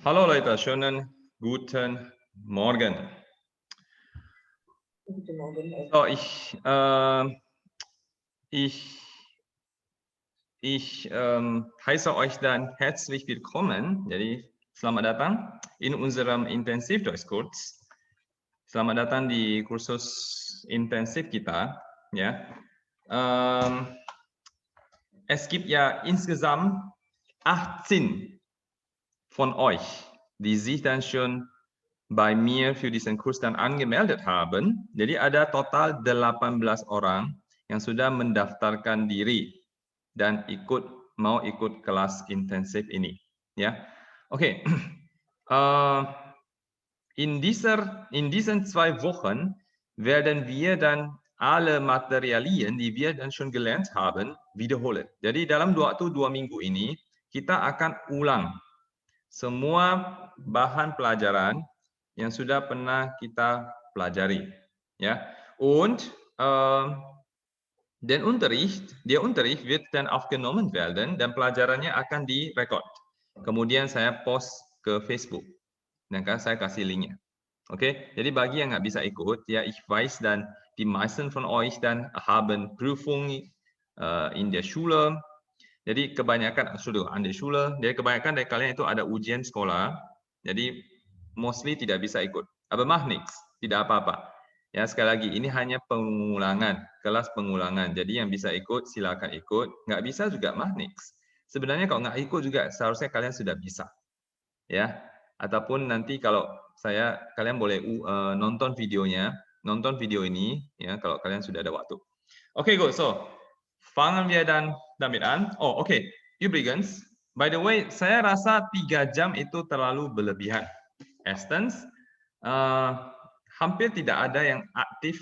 Hallo Leute, schönen guten Morgen. Guten Morgen. So, ich heiße euch dann herzlich willkommen. Jadi, selamat datang in unserem Intensivdeutschkurs. Selamat datang di kursus intensif kita. Ya, es gibt ja insgesamt 18 von euch, die sich dann schon bei mir für diesen Kurs dann angemeldet haben. Jadi ada total 18 orang yang sudah mendaftarkan diri dan mau ikut kelas intensif ini. Ya, oke. In diesen 2 Wochen werden wir dann alle Materialien, die wir dann schon gelernt haben, wiederholen. Jadi dalam waktu 2 minggu ini kita akan ulang semua bahan pelajaran yang sudah pernah kita pelajari, ya. Und der Unterricht wird dann aufgenommen werden dan pelajarannya akan direkod. Kemudian saya post ke Facebook dan saya kasih linknya. Oke, jadi bagi yang nggak bisa ikut, ya ich weiß dan die meisten von euch dann haben Prüfung in der Schule. Jadi kebanyakan an der Schule, jadi kebanyakan dari kalian itu ada ujian sekolah, jadi mostly tidak bisa ikut. Aber macht nichts, tidak apa-apa. Ya, sekali lagi, ini hanya pengulangan, kelas pengulangan. Jadi yang bisa ikut, silakan ikut. Nggak bisa juga macht nichts. Sebenarnya kalau nggak ikut juga, seharusnya kalian sudah bisa. Ya, ataupun nanti kalau kalian boleh nonton videonya, nonton video ini, ya kalau kalian sudah ada waktu. Oke, good. So, fangen wir dann damit an. Oh, oke. Übrigens, by the way, saya rasa 3 jam itu terlalu berlebihan. Erstens, hampir tidak ada yang aktif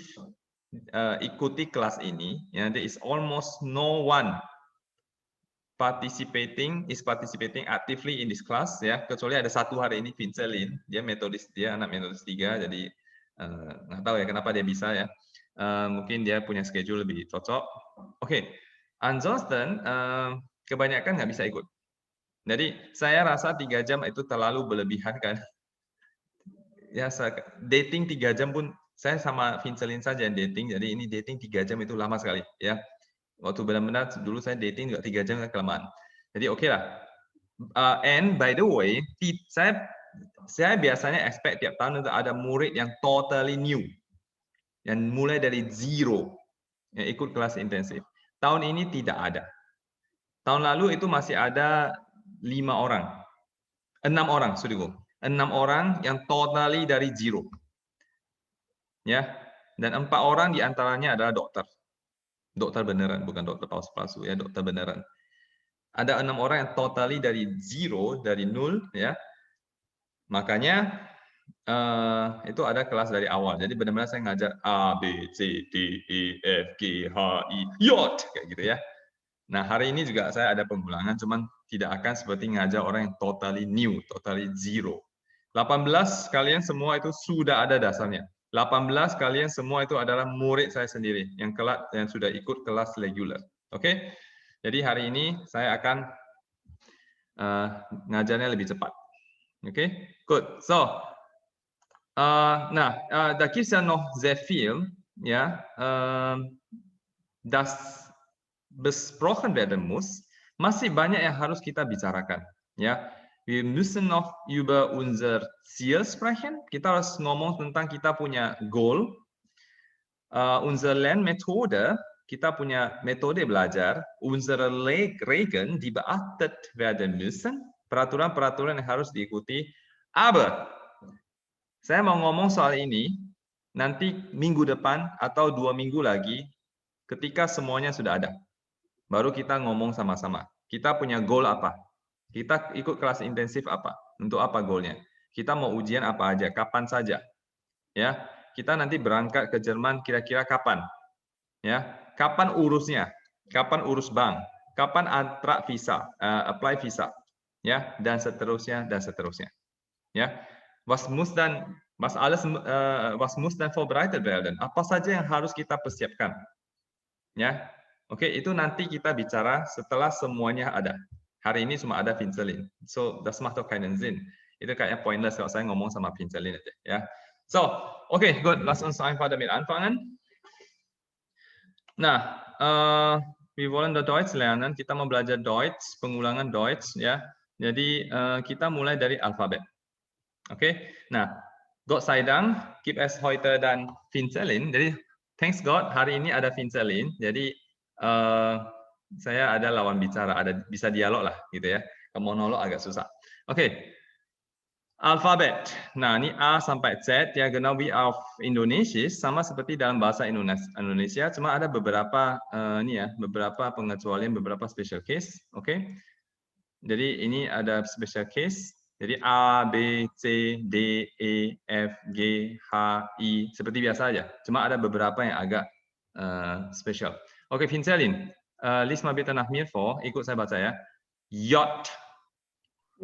ikuti kelas ini. Ya, there is almost no one participating actively in this class, ya, kecuali ada satu hari ini Vincelin, dia anak metodis 3, jadi nggak tahu ya kenapa dia bisa, ya. Mungkin dia punya schedule lebih cocok. Oke. Ansonsten kebanyakan nggak bisa ikut. Jadi saya rasa 3 jam itu terlalu berlebihan kan. Ya, dating 3 jam pun saya sama Vincelin saja yang dating, jadi ini dating 3 jam itu lama sekali, ya. Waktu benar-benar dulu saya dating juga 3 jam kelamaan. Jadi oke lah. And by the way, saya biasanya expect tiap tahun itu ada murid yang totally new, yang mulai dari zero, yang ikut kelas intensif. Tahun ini tidak ada. Tahun lalu itu masih ada 6 orang, 6 orang yang totally dari zero. Ya, dan 4 orang diantaranya adalah dokter. Dokter beneran, bukan dokter palsu, ya, dokter beneran. Ada 6 orang yang totally dari zero, dari nol, ya. Makanya itu ada kelas dari awal. Jadi benar-benar saya ngajar A, B, C, D, E, F, G, H, I, J, kayak gitu, ya. Nah, hari ini juga saya ada pengulangan, cuman tidak akan seperti ngajar orang yang totally new, totally zero. 18 kalian semua itu sudah ada dasarnya. 18 kalian semua itu adalah murid saya sendiri yang sudah ikut kelas regular. Oke? Jadi hari ini saya akan ngajarnya lebih cepat. Oke? Good. So, da gibt es ja noch sehr viel, ja, das besprochen werden muss. Masih banyak yang harus kita bicarakan, ya. Wir müssen noch über unser Ziel sprechen. Kita harus ngomong tentang kita punya goal. Unsere Lernmethode, kita punya metode belajar. Unsere Regeln, die beachtet werden müssen. Peraturan-peraturan yang harus diikuti. Aber, saya mau ngomong soal ini nanti minggu depan atau 2 minggu lagi ketika semuanya sudah ada. Baru kita ngomong sama-sama. Kita punya goal apa? Kita ikut kelas intensif apa? Untuk apa goalnya? Kita mau ujian apa aja? Kapan saja? Ya, kita nanti berangkat ke Jerman kira-kira kapan? Ya, kapan urusnya? Kapan urus bank? Kapan antrak visa? Apply visa? Ya, dan seterusnya dan seterusnya. Ya, was muss dann vorbereitet werden? Apa saja yang harus kita persiapkan? Ya, oke, itu nanti kita bicara setelah semuanya ada. Hari ini cuma ada Vincelin. So, das macht doch keinen Sinn. Itu kayaknya pointless kalau saya ngomong sama Pincelin aja ya. So, okay, good. Lass uns einfach damit anfangen. Nah, wir wollen Deutsch lernen. Kita mau belajar Deutsch, pengulangan Deutsch ya. Jadi kita mulai dari alfabet. Oke. Nah, Gott sei Dank gibt es heute dan Pincelin. Jadi thanks God hari ini ada Pincelin. Jadi saya ada lawan bicara, ada bisa dialog lah gitu ya. Monolog agak susah. Oke. Alfabet. Nah, ini A sampai Z ya, genau wie auf Indonesisch, sama seperti dalam bahasa Indonesia, cuma ada beberapa ini ya, beberapa pengecualian, beberapa special case, oke? Jadi ini ada special case. Jadi A, B, C, D, E, F, G, H, I seperti biasa aja. Cuma ada beberapa yang agak special. Oke, Pincelin. Lies mal bitte nach mir vor. Ikut saya baca ya. J.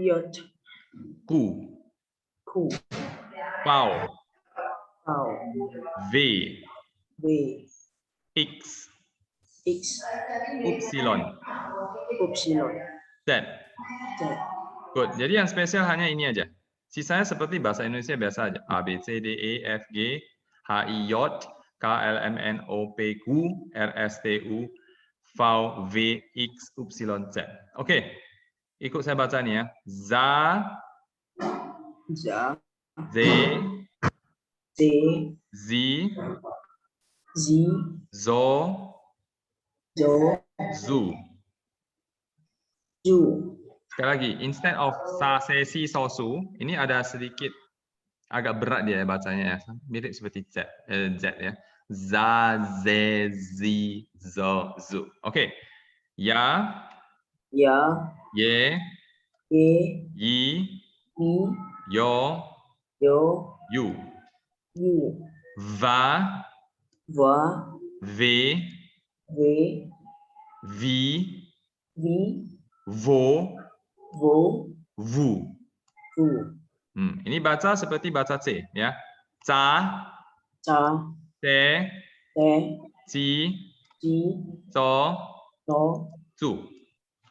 J. Q. Q. V. W. W. X. X. Y. Y. Z. Z. Good. Jadi yang spesial hanya ini aja. Sisanya seperti bahasa Indonesia biasa aja. A, B, C, D, E, F, G, H, I, J, K, L, M, N, O, P, Q, R, S, T, U, V, W, X, Y, Z. Oke. Ikut saya baca nih ya. Za. Za. Z. Z. Z. Z. Zo. Zo. Zu. Zu. Sekali lagi, instead of sa, se, si, so, su, ini ada sedikit agak berat dia bacanya ya. Mirip seperti Z, Z ya. Za, ze, zi, zo, zu. Oke. Ya. Ya. Ye. Ye. Yi. Yi. Yo. Yo. Yu. Yu. Va. Va. Ve. V. Vi. Vi. Vo. Vo. Vu. Vu. Ini baca seperti baca C ya. Ca. Ca. Te. Te. Ci. Ci. So. So. Su.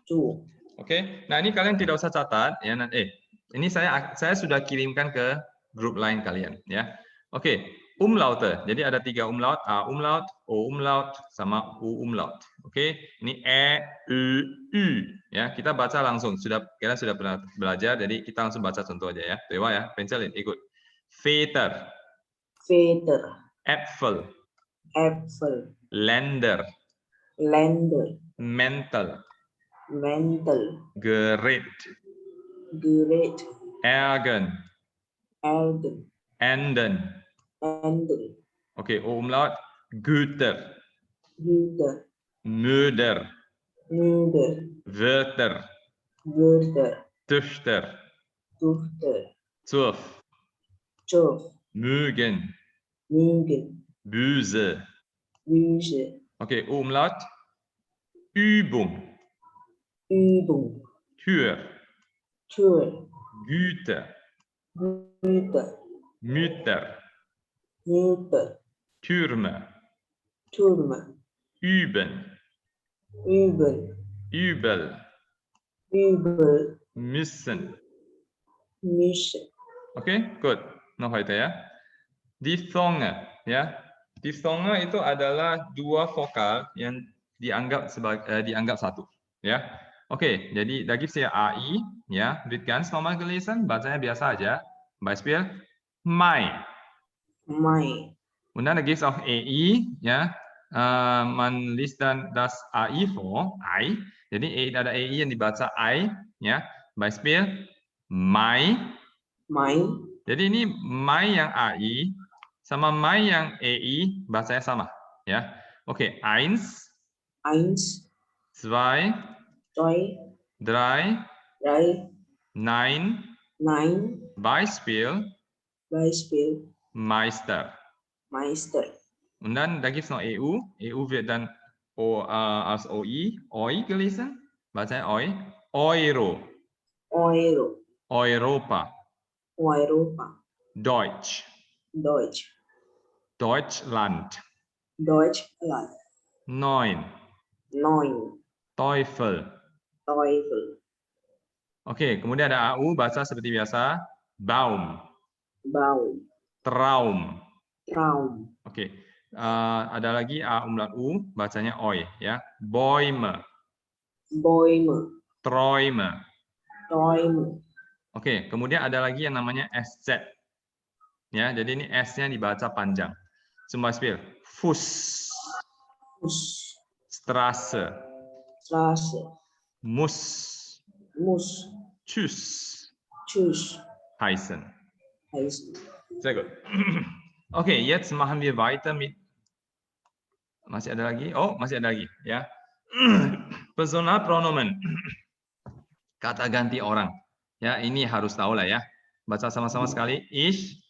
Cu. Oke. Nah, ini kalian tidak usah catat ya. Ini saya sudah kirimkan ke grup lain kalian ya. Oke. Umlaute. Jadi ada 3 umlaut, A umlaut, O umlaut, sama U umlaut. Oke. Ini E, U, U ya. Kita baca langsung. Kalian sudah pernah belajar, jadi kita langsung baca contoh aja ya. Dewa ya, Pincelin ikut. Veter. Veter. Äpfel. Äpfel. Länder. Länder. Mäntel. Mäntel. Gerät. Gerät. Ärgen. Ärgen. Enden. Enden. Oke, O umlaut. Güter. Güter. Möder. Müder. Wörter. Wörter. Töchter. Tochter. Zurf. Schurf. Mögen. Mögen. Böse. Böse. Okay, Umlaut. Übung. Übung. Tür. Tür. Güter. Güter. Mütter. Mütter. Türme. Türme. Üben. Übel. Übel. Übel. Müssen. Müssen. Oke, good. Noch heute ya. Diphthonge ya. Diphthonge itu adalah 2 vokal yang dianggap satu ya. Oke, jadi da gibt's hier AI ya, wird ganz normal gelesen, bacanya biasa aja. Beispiel Mai. Mai. Und dann gibt es auch EI ya. Man liest dann das AI vor, Ei. Jadi ada EI yang dibaca I ya. Beispiel Mai. Mai. Jadi ini Mai yang AI sama Mai yang EI bahasanya sama ya. Oke, 1, 1, 2, 2, 3, 3, 9, 9, Beispiel, Beispiel, Meister. Meister. Und dann, da gibt es noch EU. EU wird dann als OI, OI gelesen. Bacanya OI. Euro. Euro. Europa. Europa. Deutsch. Deutsch. Deutschland. Deutschland. 9. 9. Teufel. Teufel. Oke, kemudian ada AU, baca seperti biasa. Baum. Baum. Traum. Traum. Oke. Ada lagi A umlaut U, bacanya oi ya. Bäume. Bäume. Träume. Träume. Oke, kemudian ada lagi yang namanya SZ. Ya, jadi ini S-nya dibaca panjang. Zum Beispiel Fuß, Fuß. Straße, Straße. muss, Muss. Tschüss Tschüss. heißen. Heißen. Sehr gut. Okay, jetzt machen wir weiter mit. Masih ada lagi? Oh, masih ada lagi, ya. Personalpronomen. Kata ganti orang. Ya, ini harus tahu lah ya. Baca sama-sama sekali. Ich,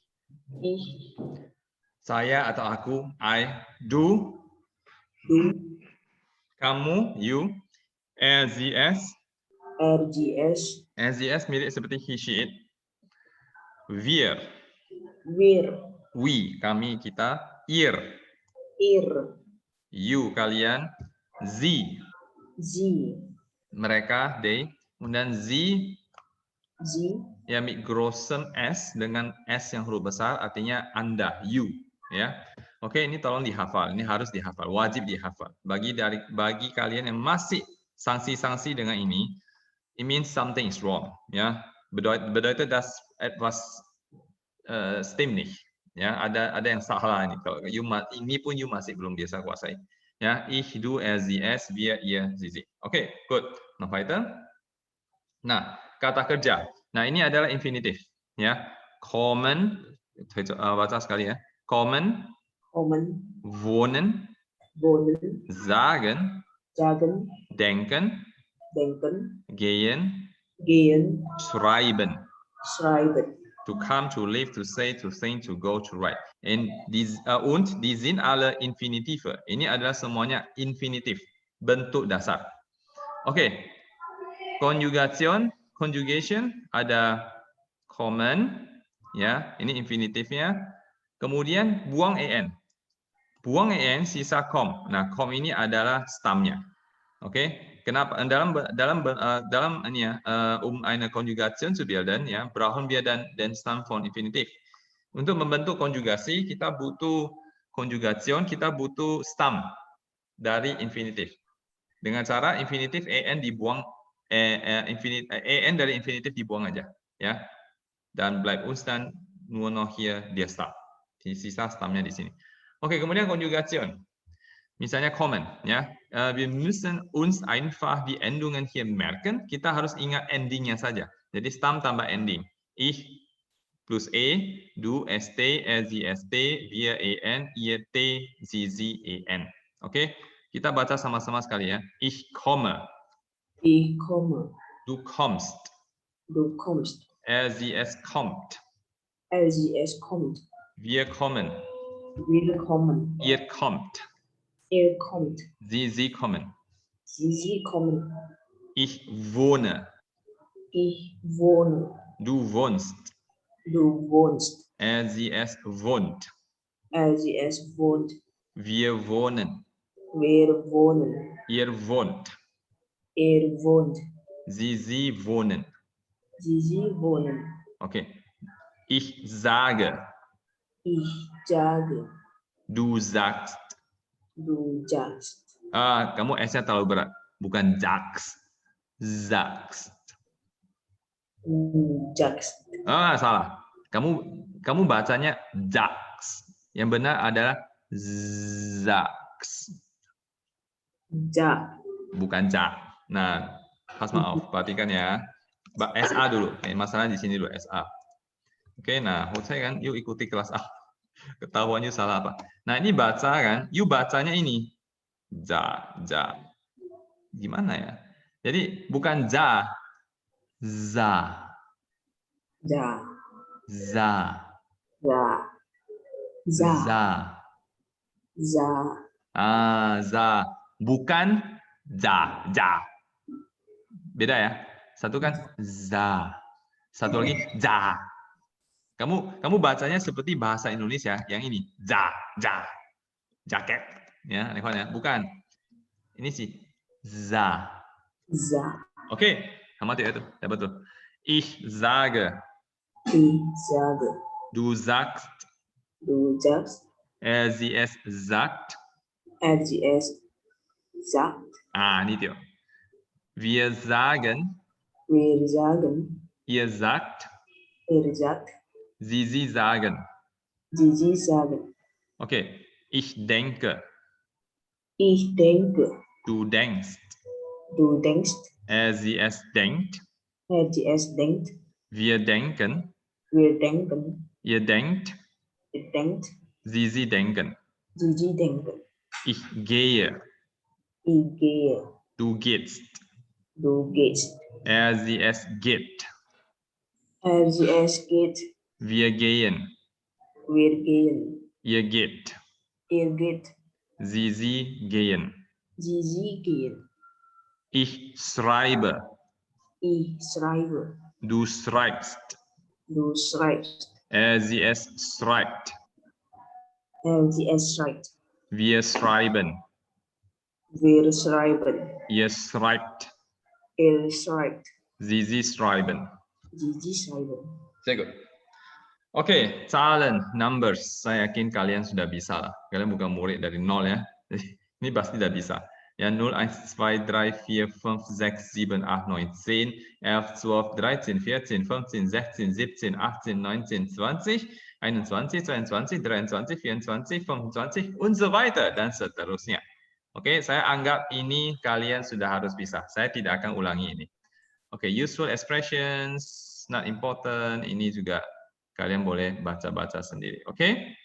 Ich. saya atau aku, I, du, Du. kamu, you, er, sie, es. RGS. SES mirip seperti he, she, it. Wir, Wir. we, kami, kita. Ihr, Ihr. you, kalian. Sie, Sie. mereka, they. Kemudian sie, Sie. ya mit großem S dengan S yang huruf besar, artinya Anda, you. Ya, oke, ini tolong dihafal. Ini harus dihafal, wajib dihafal. Bagi kalian yang masih sanksi-sanksi dengan ini, it means something is wrong. Ya, bedeutet das etwas stimmt nicht. Ya, ada yang salah ini. Kalau ini pun you masih belum biasa kuasai. Ya, ich, du, er, sie, es, wir, ihr, sie. Oke, good. Noch weiter. Nah, kata kerja. Nah, ini adalah infinitif. Ya, kommen, baca sekali ya. Kommen, Kommen. wohnen, Wohnen. sagen, Sagen. denken, Denken. gehen, Gehen. schreiben. Schreiben. To come, to live, to say, to think, to go, to write. Und die sind alle Infinitive. Ini adalah semuanya infinitif, bentuk dasar. Oke, conjugation ada kommen, ya, ini infinitifnya. Kemudian buang en. Buang en, sisa kom. Nah, kom ini adalah stamnya. Oke, kenapa dalam ini ya, eine Konjugation zu bilden ya, brauchen wir den Stamm von Infinitiv. Untuk membentuk konjugasi kita butuh konjugation, kita butuh stam dari infinitif. Dengan cara infinitif en dibuang, en dari infinitif dibuang aja ya. Dan bleibt uns dann nur noch hier der Stamm. Sisa stamnya di sini. Oke, kemudian konjugation. Misalnya kommen, ya. Wir müssen uns einfach die Endungen hier merken. Kita harus ingat endingnya saja. Jadi stam tambah ending. Ich plus e, du st, er sie st, wir en, ihr t, sie en. Oke, kita baca sama-sama sekali ya. Ich komme. Ich komme. Du kommst. Du kommst. Er sie es kommt. RGS kommt. Wir kommen. Wir kommen. Ihr kommt. Ihr kommt. Sie kommen. Sie kommen. Ich wohne. Ich wohne. Du wohnst. Du wohnst. Er sie es wohnt. RGS wohnt. Wir wohnen. Wir wohnen. Ihr wohnt. Er wohnt. Sie wohnen. Sie wohnen. Okay. Ich sage. Ich sage. Du sagst. Du sagst. Kamu S-nya terlalu berat. Bukan sagst. Sagst. Du sagst. Salah. Kamu bacanya sagst. Yang benar adalah sagst. Ja. Bukan ja. Nah, pas maaf, perhatikan ya. SA dulu. Masalah di sini dulu SA. Oke, nah, saya kan, yuk ikuti kelas A. Ketahuan yuk salah apa. Nah, ini baca kan, yuk bacanya ini. Ja. Gimana ya? Jadi bukan ja. Za. Ja. Za. Ja. Za. Za. Za. Za. Bukan ja. Beda ya. Satu kan za. Satu lagi ja. Kamu bacanya seperti bahasa Indonesia yang ini. Ja. Jaket. Ya, bukan. Ini sih za. Za. Oke, amati ya itu. Ya betul. Ich sage. Ich sage. Du sagst. Du sagst. Sie es sagt. Sie es sagt. Ini dia. Wir sagen. Wir sagen. Ihr sagt. Ihr sagt. Sie sagen. Sie sagen. Okay. Ich denke. Ich denke. Du denkst. Du denkst. Sie es denkt. Sie es denkt. Wir denken. Wir denken. Ihr denkt. Ihr denkt. Sie denken. Sie denken. Ich gehe. Ich gehe. Du gehst. Du gehst. Sie es geht. Sie es geht. Wir gehen. Wir gehen. Ihr geht. Ihr geht. Sie gehen. Sie gehen. Ich schreibe. Ich schreibe. Du schreibst. Du schreibst. Sie es schreibt. Sie es schreibt. Wir schreiben. Wir schreiben. Ihr schreibt. Er schreibt. Sie schreiben. Sie schreiben. Sehr gut. Oke, Zahlen, numbers. Saya yakin kalian sudah bisa lah. Kalian bukan murid dari nol ya. Ini pasti sudah bisa. Ya, 0, 1, 2, 3, 4, 5, 6, 7, 8, 9, 10, 11, 12, 13, 14, 15, 16, 17, 18, 19, 20, 21, 22, 23, 24, 25, und so weiter, dan seterusnya. Oke, saya anggap ini kalian sudah harus bisa. Saya tidak akan ulangi ini. Oke, useful expressions, not important, ini juga kalian boleh baca-baca sendiri. Oke?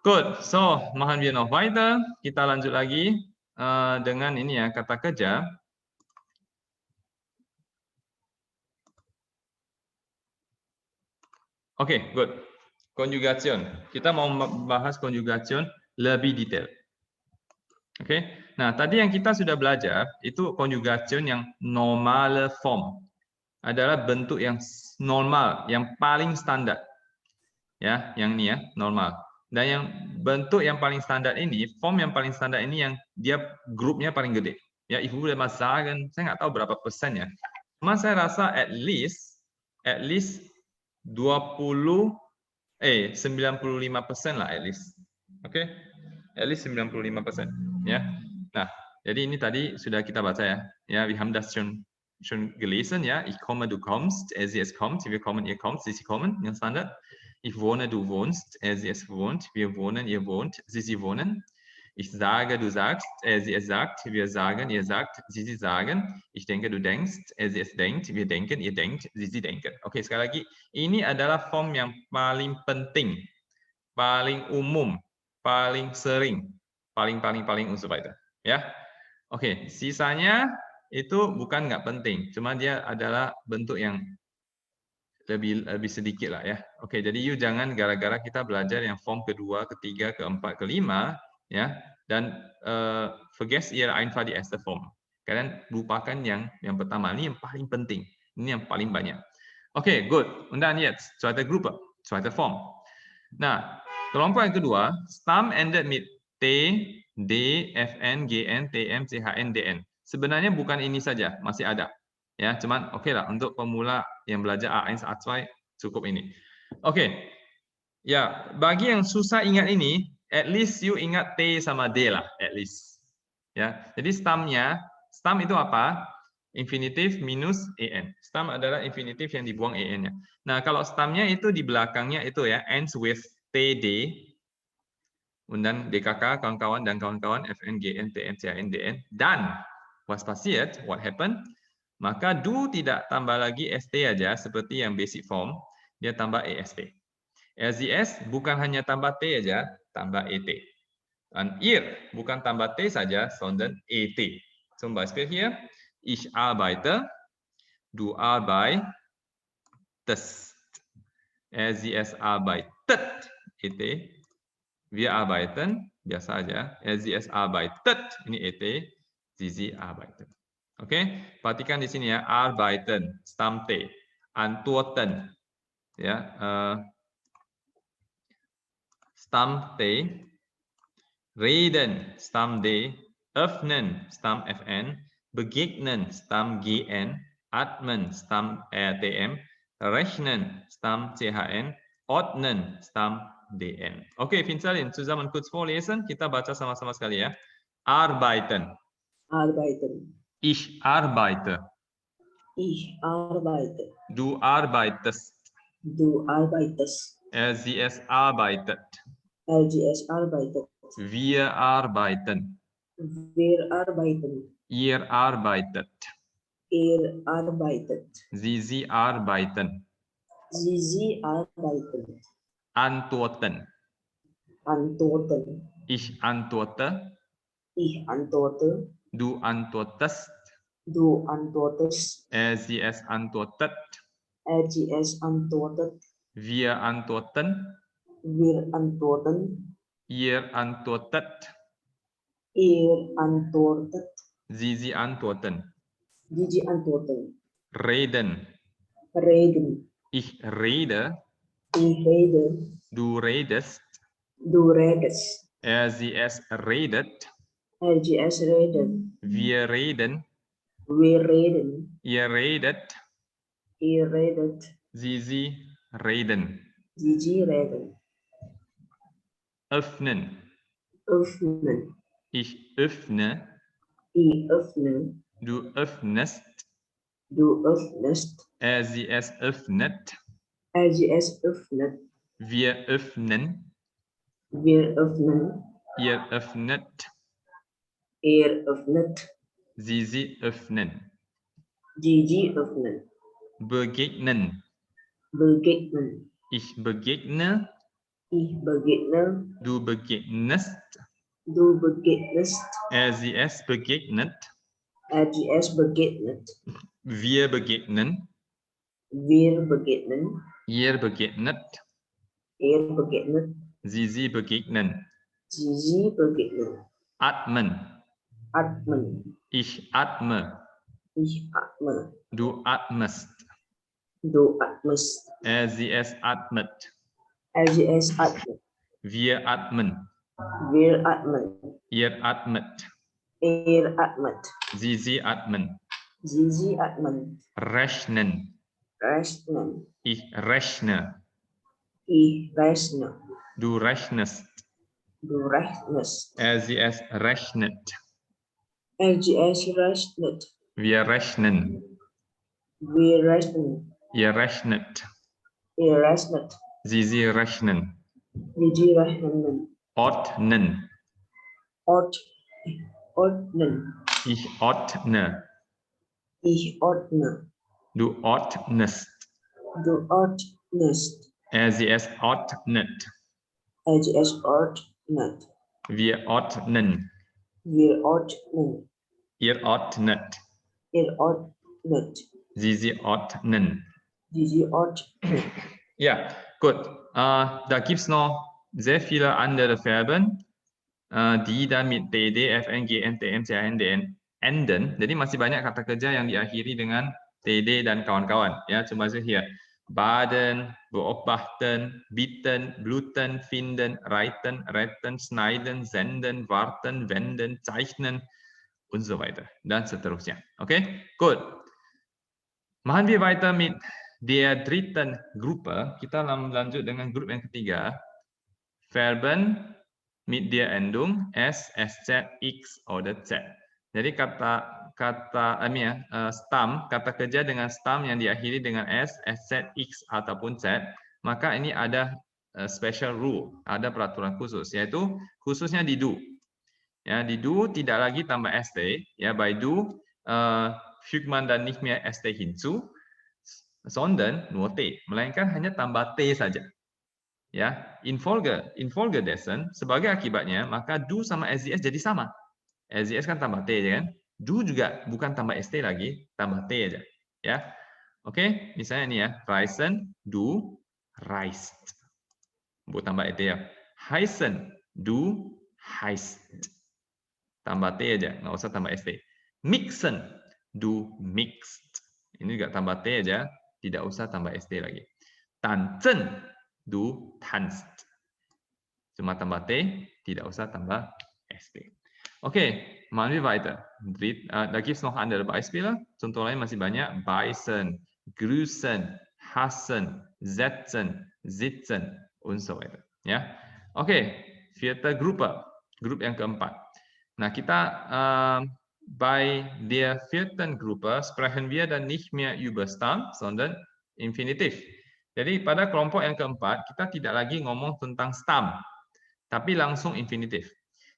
Good. So, machen wir noch weiter. Kita lanjut lagi dengan ini ya, kata kerja. Oke, good. Conjugation. Kita mau bahas conjugation lebih detail. Oke. Nah, tadi yang kita sudah belajar itu conjugation yang normal form. Adalah bentuk yang normal, yang paling standar. Ya, yang ini ya, normal. Dan yang bentuk yang paling standar ini, form yang paling standar ini yang dia grupnya paling gede. Ya, ibu udah masakan, saya nggak tahu berapa persen ya. Cuma saya rasa at least 95% lah at least. Oke? At least 95%, ya. Nah, jadi ini tadi sudah kita baca ya. Ya, wir haben das schon gelesen ya. Ich komme, du kommst, sie es kommt, wir kommen, ihr kommt, sie kommen, yang standar. Ich wohne, du wohnst, sie es wohnt, wir wohnen, ihr wohnt, sie wohnen. Ich sage, du sagst, sie es sagt, wir sagen, ihr sagt, sie sagen. Ich denke, du denkst, sie es denkt, wir denken, ihr denkt, sie denken. Oke, sekali lagi, ini adalah form yang paling penting, paling umum, paling sering, paling und so weiter. Ya, oke, sisanya itu bukan nggak penting, cuma dia adalah bentuk yang lebih sedikit lah ya. Oke, jadi you jangan gara-gara kita belajar yang form kedua, ketiga, keempat, kelima, ya, dan vergesst ihr einfach die erste form. Kalian lupakan yang pertama, ini yang paling penting, ini yang paling banyak. Oke, good. Und dann jetzt zweite Gruppe, zweite form. Nah, kelompok yang kedua, stam ended mit t, d, fn, gn, tm, chn, dn. Sebenarnya bukan ini saja, masih ada. Ya, cuman oke lah untuk pemula yang belajar A1, A2 cukup ini. Oke. Ya, bagi yang susah ingat ini, at least you ingat T sama D lah, at least. Ya, jadi stam itu apa? Infinitif minus en. Stam adalah infinitif yang dibuang en-nya. Nah, kalau stamnya itu di belakangnya itu ya, ends with td, dan dkk, kawan-kawan dan kawan-kawan, fn, gn, tn, cn, dn, dan was passiert, what happened? Maka do tidak tambah lagi st aja seperti yang basic form, dia tambah est. LZS bukan hanya tambah t aja, tambah et. Dan ihr bukan tambah t saja, sondern et. Zum Beispiel hier, ich arbeite, du arbeitest. LZS arbeitet, et. Wir arbeiten, biasa aja. LZS arbeitet, ini et. Sie arbeiten. Oke, perhatikan di sini ya, arbeiten, stam T, antworten, ya, stam T, reden, stam D, öffnen, stam Fn, begegnen, stam Gn, atmen, stam RTM, Rechnen, Stamm CHN. Ordnen, Stamm DN. Oke, Finsalin, zusammen kurz vorlesen. Kita baca sama-sama sekali ya. Arbeiten. Arbeiten. Ich arbeite. Ich arbeite. Du arbeitest. Du arbeitest. Sie es arbeitet. LGS arbeitet. Wir arbeiten. Wir arbeiten. Ihr arbeitet. Ihr arbeitet. Sie arbeiten. Sie arbeiten. Antworten. Antworten. Ich antworte. Ich antworte. Du antwortest. Du antwortest. Sie es antwortet. LGS antwortet. Wir antworten. Wir antworten. Ihr antwortet. Ihr antwortet. Sie antworten. Sie antworten. Reden. Reden. Ich rede. Ich rede. Du redest. Du redest. Sie es redet. LGS reden. Wir reden. Wir reden. Ihr redet. Ihr redet. Sie reden. Sie reden. Öffnen. Öffnen. Ich öffne. Ich öffne. Du öffnest. Du öffnest. Sie es öffnet. LGS öffnet. Wir öffnen. Wir öffnen. Ihr öffnet. Ihr öffnet. Sie öffnen. Sie öffnen. Begegnen. Begegnen. Ich begegne. Ich begegne. Du begegnest. Du begegnest. Sie es begegnet. LGS begegnet. Wir begegnen. Wir begegnen. Ihr begegnet. Ihr begegnet. Sie begegnen. Sie begegnen. Atmen. Atmen. Ich atme. Ich atme. Du atmest. Du atmest. Sie es atmet. LGS atmet. Wir atmen. Wir atmen. Ihr atmet. Ihr atmet. Sie atmen. Sie atmen. Rechnen. Rechnen. Ich rechne. Ich rechne. Du rechnest. Du rechnest. Sie es rechnet. LGS rechnet. Wir rechnen. Wir rechnen. Ihr rechnet. Ihr rechnet. Sie rechnen. Sie rechnen. Ordnen. Ordnen. Ich ordne. Ich ordne. Du ordnest. Du ordnest. Sie es ordnet. LGS ordnet. Wir ordnen. Wir ordnen. Ihr ordnet. Ihr ordnet. Sie ordnen. Sie ordnet. Ja, gut. Da gibt es noch sehr viele andere Verben, die dann mit TD, FN, GN, TM, CHN, DN enden. Jadi masih banyak kata kerja yang diakhiri dengan TD dan kawan-kawan. Ya, coba saja hier. Baden, beobachten, bitten, bluten, finden, reiten, retten, schneiden, senden, warten, wenden, zeichnen, und so weiter. Dan seterusnya. Okay, gut. Machen wir weiter mit der dritten Gruppe. Kita lanjut dengan grup yang ketiga. Verben mit der Endung S, SZ, X, oder Z. Jadi stam, kata kerja dengan stam yang diakhiri dengan S, SZ, X, ataupun Z, maka ini ada special rule, ada peraturan khusus, yaitu khususnya di do. Ya, di do tidak lagi tambah ST, ya, by do fügt man dann nicht mehr ST hinzu, sondern nur T, melainkan hanya tambah T saja. Ya, infolgedessen, sebagai akibatnya, maka do sama SZS jadi sama. SZS kan tambah T, ya kan? Do juga bukan tambah ST lagi, tambah T aja. Ya, oke, misalnya ini ya, reisen, do, reist. Buat tambah ET ya. Heißen, do, heißt. Tambah T aja, nggak usah tambah ST. Mixen, do, mixed. Ini juga tambah T aja, tidak usah tambah ST lagi. Tanzen, du tanzt. Cuma tambah T, tidak usah tambah ST. Okay, machen wir weiter. Da gibt es noch andere Beispiele. Contoh lain masih banyak. Beißen, grüßen, hassen, setzen, sitzen, und so weiter. Ya, oke, vierte Gruppe, grup yang keempat. Nah, kita bei der vierten Gruppe sprechen wir dann nicht mehr über Stamm, sondern Infinitiv. Jadi pada kelompok yang keempat kita tidak lagi ngomong tentang Stamm, tapi langsung infinitif.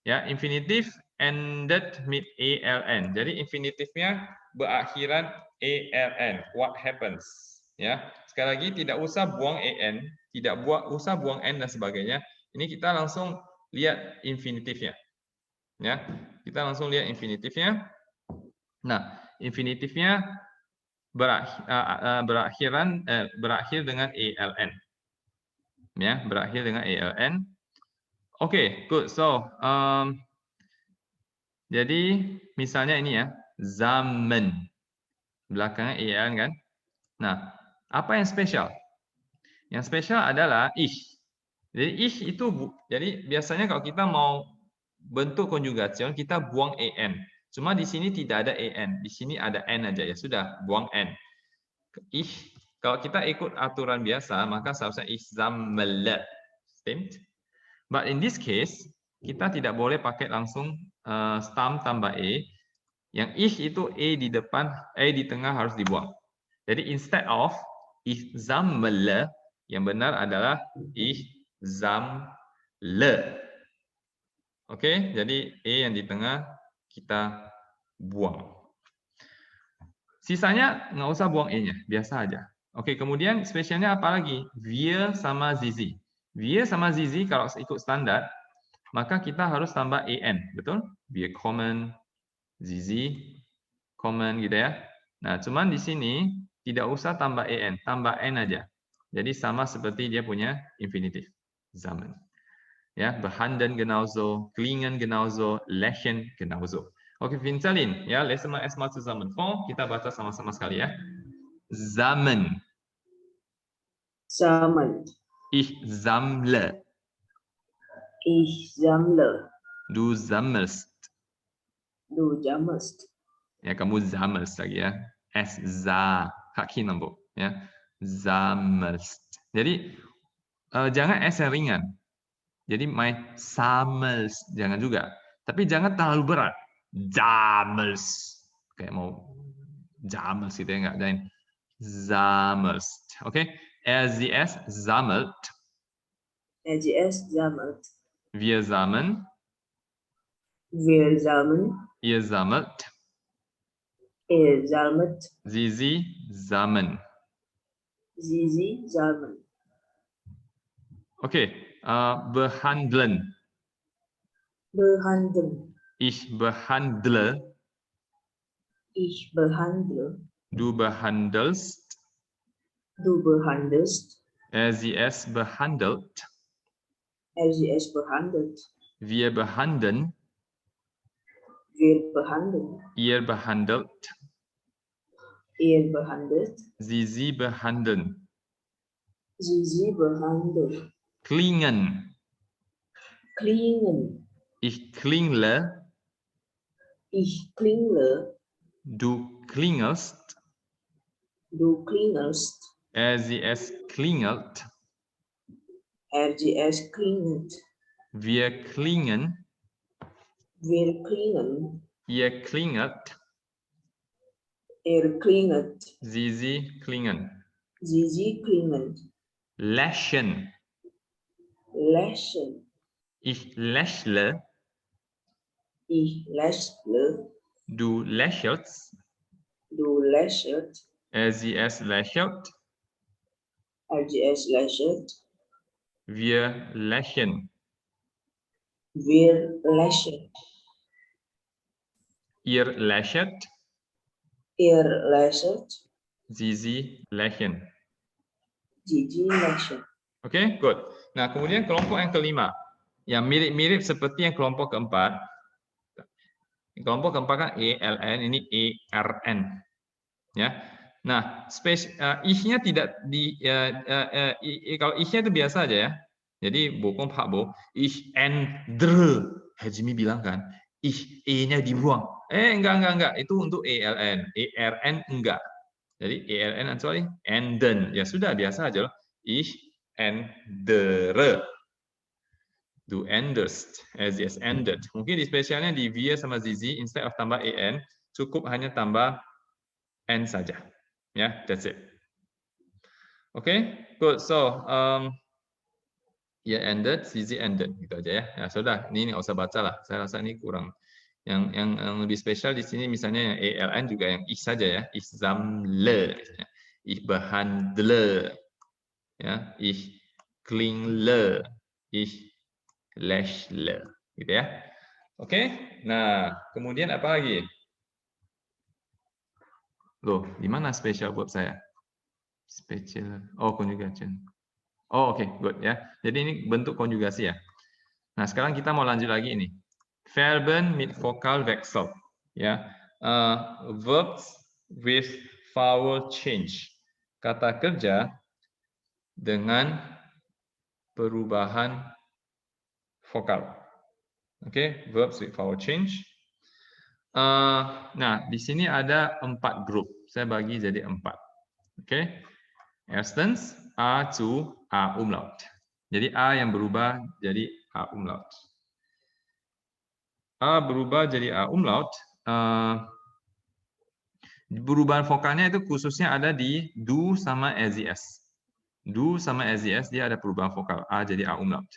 Ya, infinitif ended with aln. Jadi infinitifnya berakhiran aln. What happens? Ya, sekali lagi tidak usah buang an, tidak usah buang n dan sebagainya. Ini kita langsung lihat infinitifnya. Ya, kita langsung lihat infinitifnya. Nah, infinitifnya berakhir dengan aln. Ya, berakhir dengan aln. Oke, good. So, jadi misalnya ini ya, zaman. Belakangnya aln kan? Nah, apa yang spesial? Yang spesial adalah ich. Jadi ich itu, jadi biasanya kalau kita mau bentuk konjugasi, kita buang an. Cuma di sini tidak ada an, di sini ada n aja ya sudah, buang n. Ich, kalau kita ikut aturan biasa, maka seharusnya ich sammle. Stimmt? But in this case, kita tidak boleh pakai langsung Stamm tambah e. Yang ich itu e di depan, e di tengah harus dibuang. Jadi instead of ich sammle, yang benar adalah ich sammle. Oke, jadi e yang di tengah kita buang. Sisanya nggak usah buang e-nya, biasa aja. Oke, kemudian spesialnya apa lagi? Wir sama Zizi. Wir sama Zizi kalau ikut standar, maka kita harus tambah en, betul? Wir kommen, Zizi, kommen gitu ya. Nah, cuman di sini tidak usah tambah en, tambah n aja. Jadi sama seperti dia punya infinitif, zaman. Ja, behandeln genauso, klingen genauso, lächeln genauso. Oke, Vincelin, ya, lesen wir erstmal zusammen vor. Kita baca sama-sama sekali ya. Sammeln. Sammeln. Ich sammle. Ich sammle. Du sammelst. Du sammelst. Ya, kamu sammelst lagi ya. Es za, kaki nombor. Ya, sammelst. Jadi jangan es yang ringan. Jadi my sammelst jangan juga. Tapi jangan terlalu berat. Sammelst. Kayak mau jamels gitu ya, enggak. Dan sammelst. Oke. RZS sammelt. RGS sammelt. Wir sammeln. Wir sammeln. Ihr sammelt. Er sammelt. Sie sammeln. Sie sammeln. Oke. Behandeln. Behandeln. Ich behandle. Ich behandle. Du behandelst. Du behandelst. RZS behandelt. RGS behandelt. Wir behandeln. Wir behandeln. Ihr behandelt. Er behandelt. Sie behandeln. Sie behandeln. Klingen. Klingen. Ich klingle. Ich klingle. Du klingelst. Du klingelst. RZS klingelt. RGS klingelt. Wir klingen. Wir klingen. Ihr klingelt. Er klingelt. Sie klingen. Sie klingelt. Lächeln. Lächeln. Ich lächle. Ich lächle. Du lächelst. Du lächelst. RZS lächelt. RGS lächelt. Wir lächeln. Wir lächeln. Ihr lächelt. Er lächelt. Sie lächeln. Gigi lächelt. Oke, good. Nah, kemudian kelompok yang kelima, yang mirip-mirip seperti yang kelompok keempat. Kelompok keempat kan ELN, ini ERN. Ya. Nah, ich-nya tidak di kalau ich-nya itu biasa aja ya. Jadi bokong pak bo, ich ändre. Hajimi bilang kan, ich e-nya dibuang. Enggak, itu untuk ELN, ERN enggak. Jadi ELN sorry, enden. Ya sudah biasa aja loh. Ich endere. Du endest, as yes ended. Mungkin di spesialnya di wir sama zizi, instead of tambah en, cukup hanya tambah n saja. Ya, that's it. Okay, good. So, ya ended, zizi ended, gitu aja ya. Ya sudah, ini nggak usah baca lah. Saya rasa ini kurang. Yang lebih spesial di sini misalnya yang ELN juga yang ich saja ya. Ich sammle, ich behandle, ya, ich klingle, ich lächle, gitu ya. Oke, nah kemudian apa lagi? Loh, di mana spesial buat saya? Spesial, oh conjugation. Oh oke, good ya. Jadi ini bentuk konjugasi ya. Nah sekarang kita mau lanjut lagi ini. Verben mit Vokalwechsel, ya. Verbs with vowel change. Kata kerja dengan perubahan vokal. Oke, verbs with vowel change. Nah, di sini ada 4 grup. Saya bagi jadi 4. Oke. Erstens, A zu A umlaut. Jadi A yang berubah jadi A umlaut. A berubah jadi A umlaut. Perubahan vokalnya itu khususnya ada di du sama SES. Du sama SES dia ada perubahan vokal. A jadi A umlaut.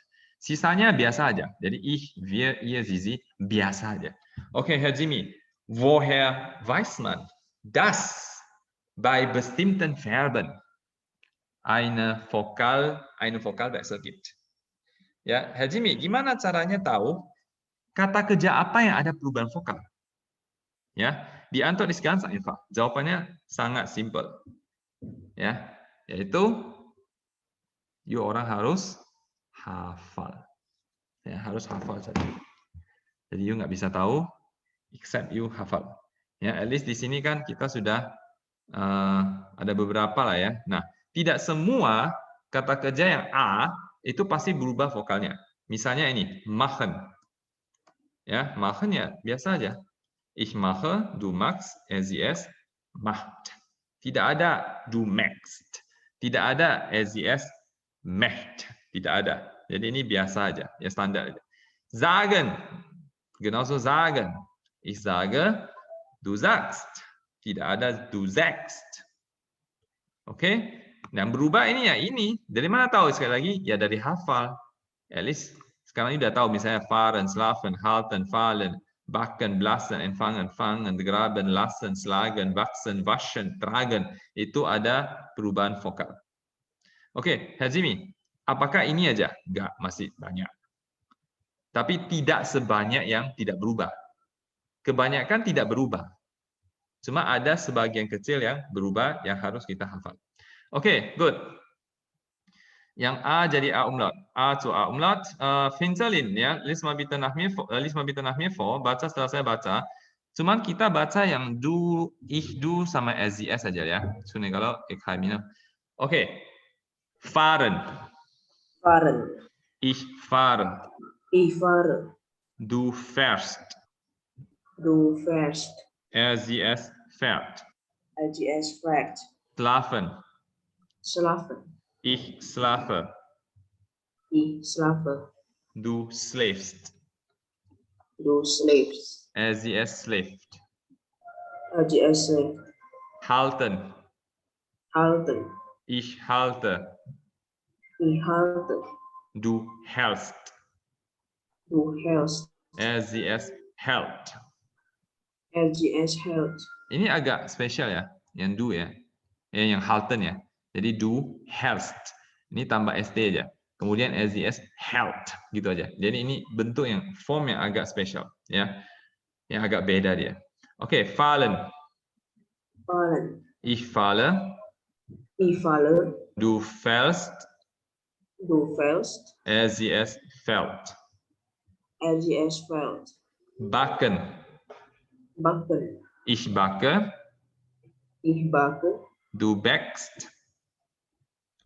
Sisanya biasa aja. Jadi ich, wir, ihr, sie, sie biasa aja. Oke, Herr Jimmy. Woher weiß man, dass bei bestimmten Verben eine Vokalwechsel gibt? Ya, Herr Jimmy, gimana caranya tahu kata kerja apa yang ada perubahan vokal? Ya, di Antwort ist ganz einfach. Jawabannya sangat simpel. Ya, yaitu you orang harus hafal. Ya, harus hafal saja. Jadi you nggak bisa tahu except you hafal. Ya, at least di sini kan kita sudah ada beberapa lah ya. Nah, tidak semua kata kerja yang A itu pasti berubah vokalnya. Misalnya ini, machen. Ya, machen ya biasa aja. Ich mache, du machst, SES macht. Tidak ada du machst. Tidak ada SES macht. Tidak ada. Jadi ini biasa aja, ya standar aja. Sagen, genauso sagen. Ich sage, du sagst. Tidak ada du sagst. Oke? Dan berubah ini ya ini. Dari mana tahu sekali lagi? Ya dari hafal. At least sekarang ini udah tahu misalnya fahren, schlafen, halten, fallen, backen, blassen, empfangen, fangen, graben, lassen, schlagen, wachsen, waschen, tragen. Itu ada perubahan vokal. Oke, Herr Jimmy, apakah ini aja? Enggak, masih banyak. Tapi tidak sebanyak yang tidak berubah. Kebanyakan tidak berubah. Cuma ada sebagian kecil yang berubah yang harus kita hafal. Oke, good. Yang A jadi A umlaut. A zu A umlaut. Finzelin ya. Lies mal bitte nach mir vor. Baca setelah saya baca. Cuman kita baca yang du, ich, du sama SES saja ya. Sune kalau ekhamina. Oke. Fahren. Fahren. Ich fahre. Ich fahre. Du fährst. Du fährst. SES fährt. SES fährt. Schlafen. Schlafen. Ich schlafe. Ich schlafe. Du schläfst. Du schläfst. SES schläft. SES schläft. Halten. Halten. Ich halte. Ich halte. Du hältst. Du hältst. SES hält. SES hält. Ini agak spesial ya, yang du ya. Yang halten ya. Jadi du hältst. Ini tambah ST aja. Kemudian SES hält gitu aja. Jadi ini bentuk yang form yang agak spesial ya. Yang agak beda dia. Oke, fallen. Fallen. Ich falle. Ich falle. Du fällst. Du fällst. SES fällt. SES fällt. Backen. Backen. Ich backe. Ich backe. Du backst.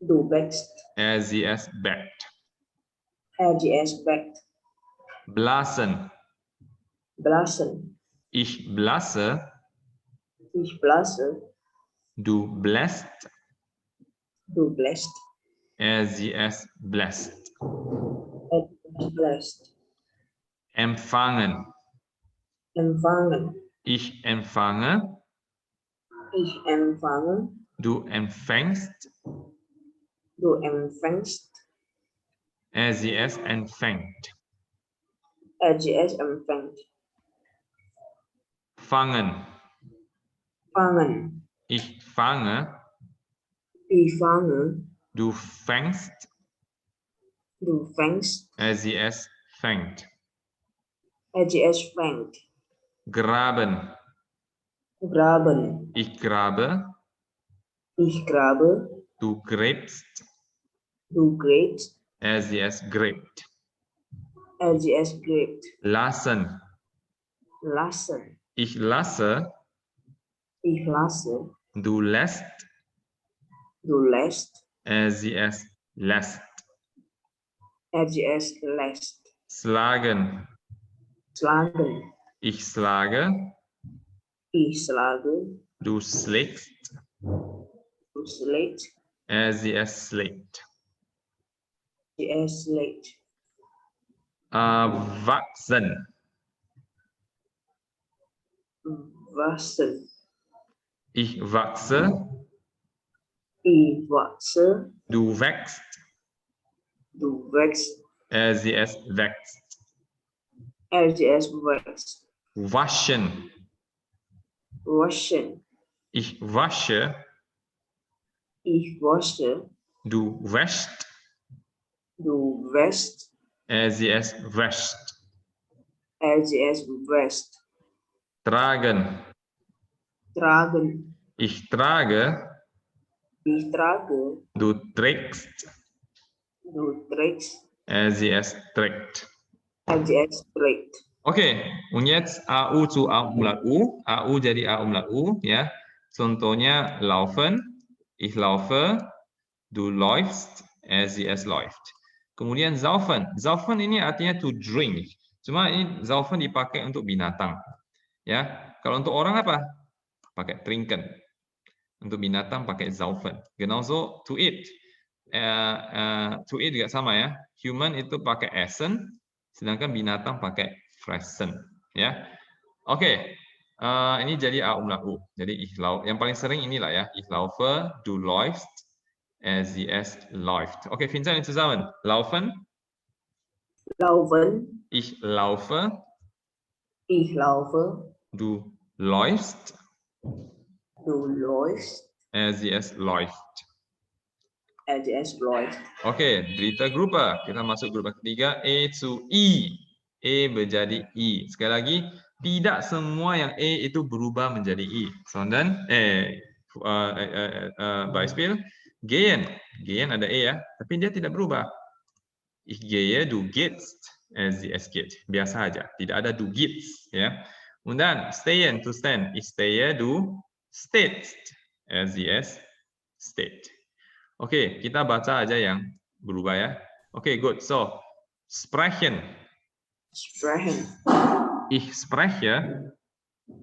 Du backst. SES backt. SES backt. Blasen. Blasen. Ich blasse. Ich blasse. Du blessed. Du blessed. SES blessed. Blessed. Empfangen. Empfangen. Ich empfange. Ich empfange. Du empfängst. Du empfängst. SES empfängt. RGS empfängt. Fangen. Fangen. Ich fange. Ich fange. Du fängst. Du fängst. SES fängt. RGS fängt. Graben. Graben. Ich grabe. Ich grabe. Du gräbst. Du gräbst. SES gräbt. RGS gräbt. Lassen. Lassen. Ich lasse. Ich lasse. Du lässt. Du lässt. SES lässt. RGS lässt. Schlagen. Schlagen. Ich schlage. Ich schlage. Du schlägst. Du schlägst. SES schlägt. RGS schlägt. Wachsen. Wachsen. Ich wachse. Ich wachse. Du wächst. Du wächst. SES wächst. RGS wächst. Waschen. Waschen. Ich wasche. Ich wasche. Du wäschst. Du wäschst. SES wäscht. RGS wäscht. Tragen. Tragen. Ich trage. Ich trage. Du trägst. Du trägst. SES trägt. RGS trägt. Oke, und jetzt AU zu A Umlaut U. AU jadi A Umlaut U, ya. Contohnya laufen, ich laufe, du läufst, SES läuft. Kemudian saufen. Saufen ini artinya to drink. Cuma ini saufen dipakai untuk binatang. Ya, kalau untuk orang apa? Pakai trinken. Untuk binatang pakai saufen. Genauso to eat. To eat juga sama ya. Human itu pakai essen, sedangkan binatang pakai fressen. Ya, oke. Ini jadi A Umlaut U. Jadi ich lauf. Yang paling sering inilah ya. Ich laufe, du läufst, SES läuft. Okay, Vincent zusammen. Laufen. Laufen. Ich laufe. Ich laufe. Du läufst. Du läufst. SES läuft. RGS läuft. Oke, dritte Gruppe. Kita masuk grup ketiga. E to I. E menjadi I. Sekali lagi, tidak semua yang E itu berubah menjadi I. Sondern Beispiel gehen. Gehen ada E ya, tapi dia tidak berubah. Ich gehe, du gehst, SES geht. Biasa aja, tidak ada du gehst ya. Und dann stehen, to stand. Ich stehe, du stehst, SES steht. Oke, kita baca aja yang berubah ya. Oke, good. So, sprechen. Sprechen. Ich spreche.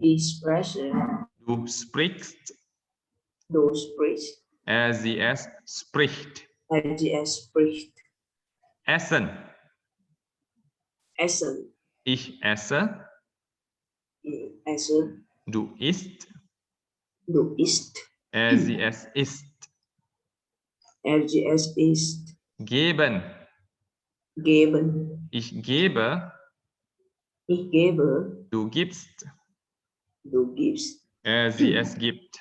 Ich spreche. Du sprichst. Du sprichst. SES spricht. RGS spricht. Essen. Essen. Ich esse. Ich esse. Du isst. Du isst. SES isst. RGS isst. Geben. Geben. Ich gebe. Ich gebe. Du gibst. Du gibst. SES gibt.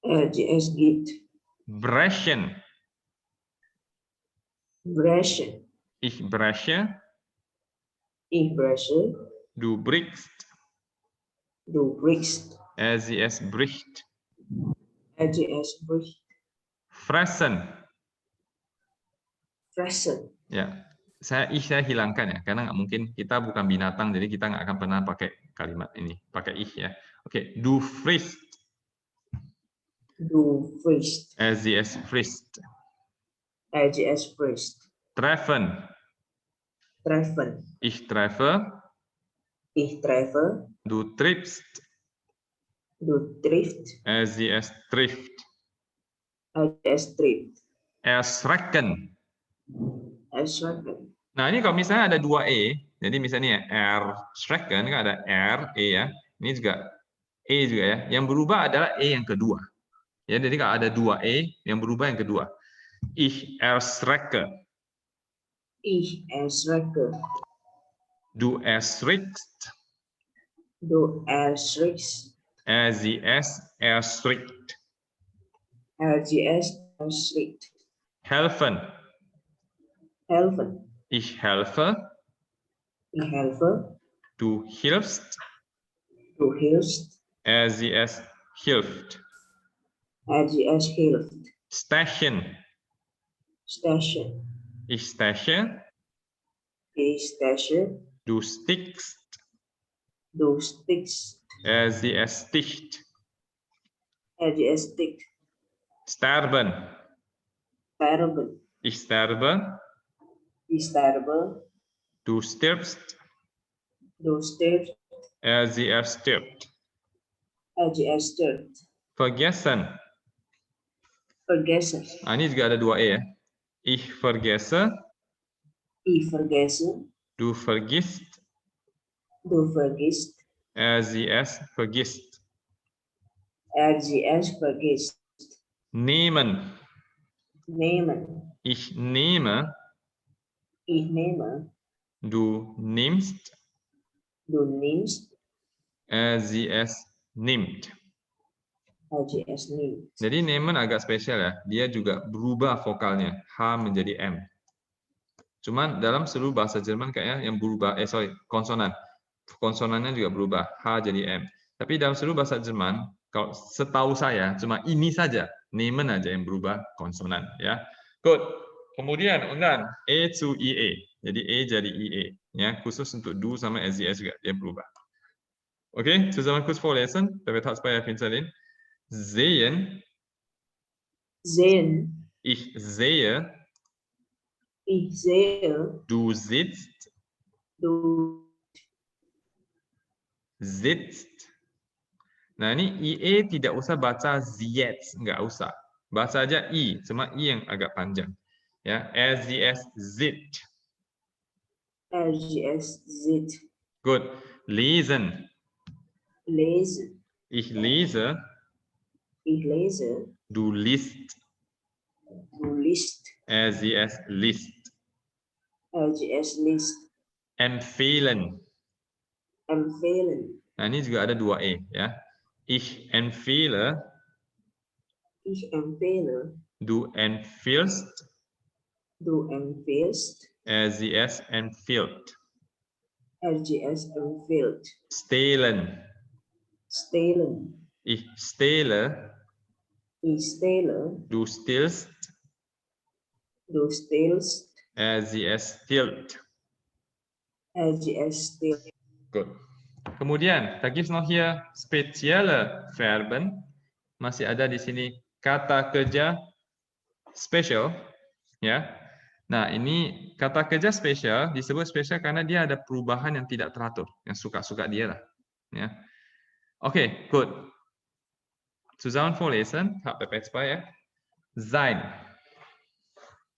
RGS gibt. Brechen. Brechen. Ich breche. Ich breche. Du brichst. Du brichst. SES bricht. RGS bricht. Fressen. Fressen. Ya, saya hilangkan ya, karena nggak mungkin, kita bukan binatang, jadi kita nggak akan pernah pakai kalimat ini, pakai ich ya. Oke, du frisst. Du frisst. SES frisst. RGS frisst. Treffen. Treffen. Ich treffe. Ich treffe. Du triffst. Du trifft. Sie es trifft. Es trifft. Erschrecken. Erschrecken. Nah, ini kalau misalnya ada dua E, jadi misalnya erschrecken, kan ada R, E ya. Ini juga E juga ya. Yang berubah adalah E yang kedua. Ya, jadi kalau ada dua E, yang berubah yang kedua. Ich erschrecke. Ich erschrecke. Du erschrickst. Du erschrickst. Sie es erschrickt. RGS erschrickt. Helfen. Helfen. Ich helfe. Ich helfe. Du hilfst. Du hilfst. Sie es hilft. RGS hilft. Stechen. Stechen. Ich steche. Ich steche. Du stickst. Du stickst. Sie es sticht. RGS stickt. Sterben. Sterben. Ich sterbe. Ich sterbe. Du stirbst. Du stirbst. Sie stirbt. RGS stirbt. Vergessen. Vergessen. Nah, ini juga ada dua E ya. Ich vergesse. Ich vergesse. Du vergisst. Du vergisst. Sie es vergisst. RGS vergisst. Nehmen. Nehmen. Ich nehme. Ich nehme. Du nimmst. Du nimmst. Sie es nimmt. RGS nimmt. Jadi nehmen agak spesial ya. Dia juga berubah vokalnya. H menjadi M. Cuman dalam seluruh bahasa Jerman kayaknya yang berubah, konsonan. Konsonannya juga berubah. H jadi M. Tapi dalam seluruh bahasa Jerman, kalau setahu saya, cuma ini saja. Nehmen aja yang berubah konsonan. Ya. Good. Kemudian, undan. E to IE. Jadi E jadi IE. Ya, khusus untuk du sama SES juga. Dia berubah. Oke, zusammen kurz vorlesen. Da wird Hauptspeyer Pinselin. Sehen. Sehen. Ich sehe. Ich sehe. Du sitzt. Du Sitzt. Nah, ini IE tidak usah baca ZS, nggak usah. Baca aja I, cuma I yang agak panjang. Ya, SZS, zit. RGS sieht. Good. Lesen. Lesen. Ich lese. Ich lese. Du liest. Du liest. SZS, liest. RGS liest. Empfehlen. Empfehlen. Nah, ini juga ada dua E. Ya. Ich empfehle. Ich empfehle. Du empfiehlst. Du empfiehlst. SZS, empfiehlt. RGS empfiehlt. Stehlen. Stehlen. Ich stehle. Ich stehle. Du stillst. Du stehlst. SZS, stilt. RGS still. Gut. Kemudian, da gibt es noch hier spezielle Verben. Masih ada di sini kata kerja special, ya. Nah, ini kata kerja spesial disebut spesial karena dia ada perubahan yang tidak teratur, yang suka-suka dia lah, ya. Oke, good. Zusammen vorlesen, habt ihr jetzt bei, ya? Sein.